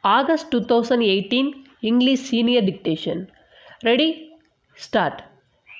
August 2018 English Senior Dictation. Ready? Start.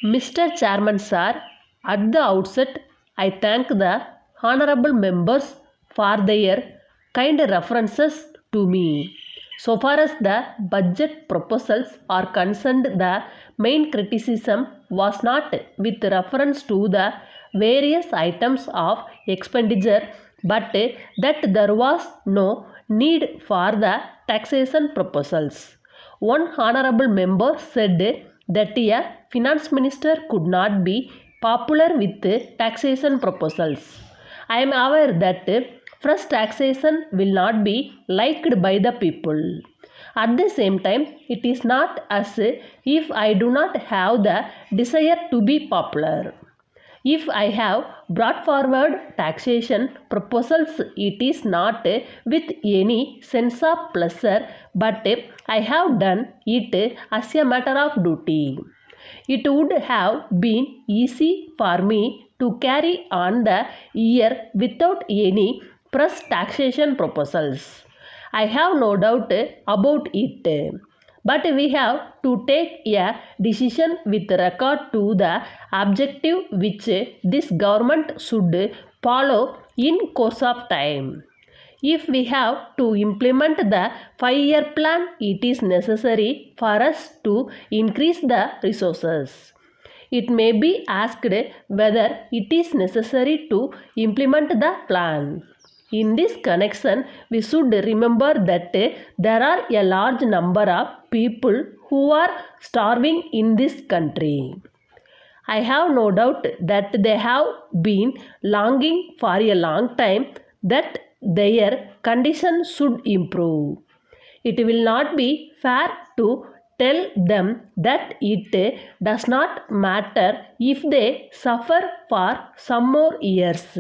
Mr. Chairman Sir, at the outset, I thank the honorable members for their kind references to me. So far as the budget proposals are concerned, the main criticism was not with reference to the various items of expenditure, but that there was no need for the taxation proposals. One honorable member said that a finance minister could not be popular with taxation proposals. I am aware that fresh taxation will not be liked by the people. At the same time, it is not as if I do not have the desire to be popular. If I have brought forward taxation proposals, it is not with any sense of pleasure, but I have done it as a matter of duty. It would have been easy for me to carry on the year without any fresh taxation proposals. I have no doubt about it. But we have to take a decision with regard to the objective which this government should follow in course of time. If we have to implement the 5-year plan, it is necessary for us to increase the resources. It may be asked whether it is necessary to implement the plan. In this connection, we should remember that there are a large number of people who are starving in this country. I have no doubt that they have been longing for a long time that their condition should improve. It will not be fair to tell them that it does not matter if they suffer for some more years.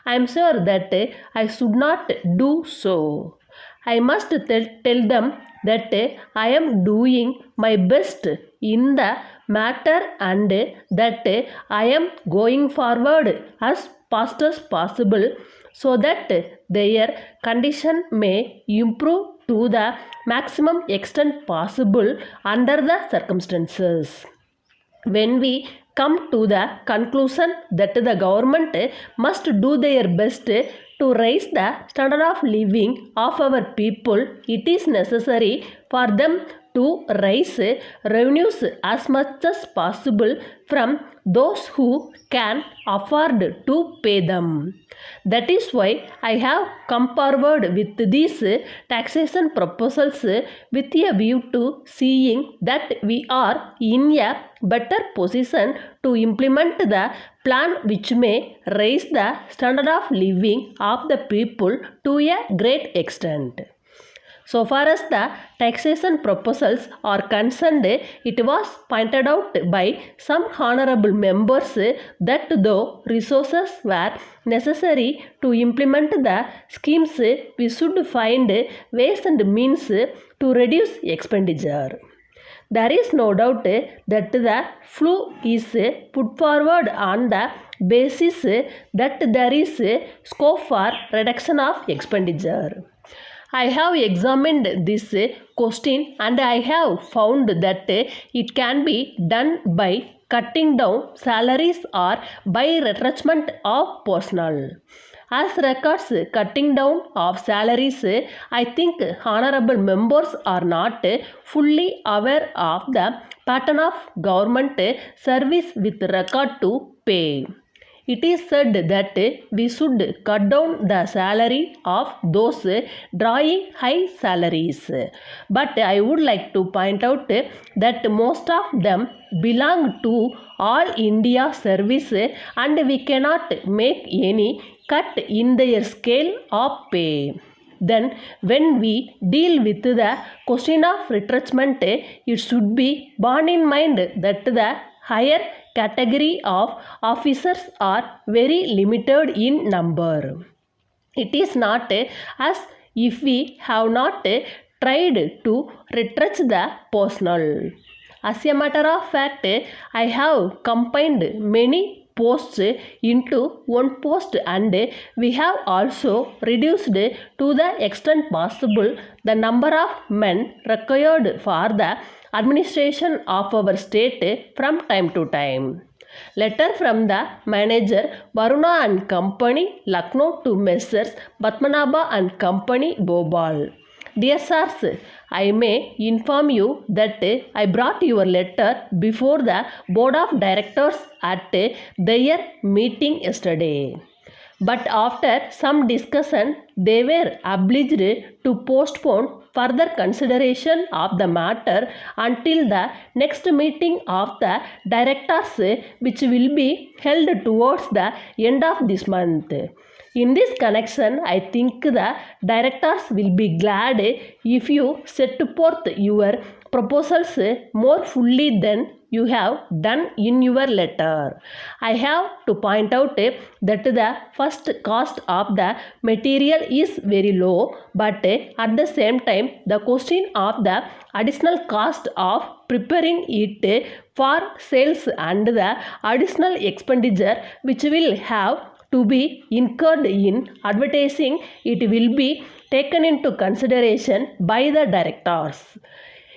I am sure that I should not do so. I must tell them that I am doing my best in the matter and that I am going forward as fast as possible so that their condition may improve to the maximum extent possible under the circumstances. When we come to the conclusion that the government must do their best to raise the standard of living of our people, it is necessary for them to raise revenues as much as possible from those who can afford to pay them. That is why I have come forward with these taxation proposals with a view to seeing that we are in a better position to implement the plan which may raise the standard of living of the people to a great extent. So far as the taxation proposals are concerned, it was pointed out by some honorable members that though resources were necessary to implement the schemes, we should find ways and means to reduce expenditure. There is no doubt that the flu is put forward on the basis that there is scope for reduction of expenditure. I have examined this question and I have found that it can be done by cutting down salaries or by retrenchment of personnel. As regards cutting down of salaries, I think honorable members are not fully aware of the pattern of government service with regard to pay. It is said that we should cut down the salary of those drawing high salaries. But I would like to point out that most of them belong to All India service and we cannot make any cut in their scale of pay. Then when we deal with the question of retrenchment, it should be borne in mind that the higher category of officers are very limited in number. It is not as if we have not tried to retrench the personnel. As a matter of fact, I have combined many posts into one post, and we have also reduced to the extent possible the number of men required for the administration of our state from time to time. Letter from the manager Varuna and Company, Lucknow, to Messrs. Padmanabha and Company, Bhopal. Dear sirs, I may inform you that I brought your letter before the board of directors at their meeting yesterday. But after some discussion, they were obliged to postpone further consideration of the matter until the next meeting of the directors, which will be held towards the end of this month. In this connection, I think the directors will be glad if you set forth your proposals more fully than you have done in your letter. I have to point out that the first cost of the material is very low, but at the same time, the question of the additional cost of preparing it for sales and the additional expenditure which will have to be incurred in advertising it will be taken into consideration by the directors.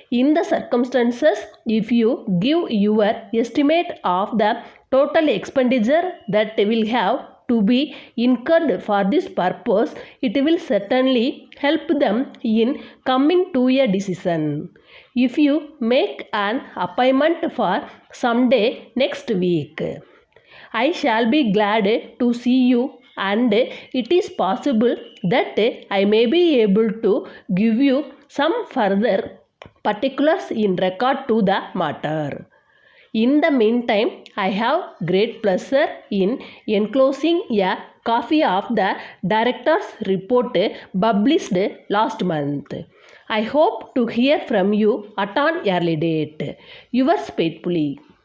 In the circumstances, if you give your estimate of the total expenditure that will have to be incurred for this purpose, it will certainly help them in coming to a decision. If you make an appointment for some day next week, I shall be glad to see you, and it is possible that I may be able to give you some further particulars in regard to the matter. In the meantime, I have great pleasure in enclosing a copy of the director's report published last month. I hope to hear from you at an early date. Yours faithfully.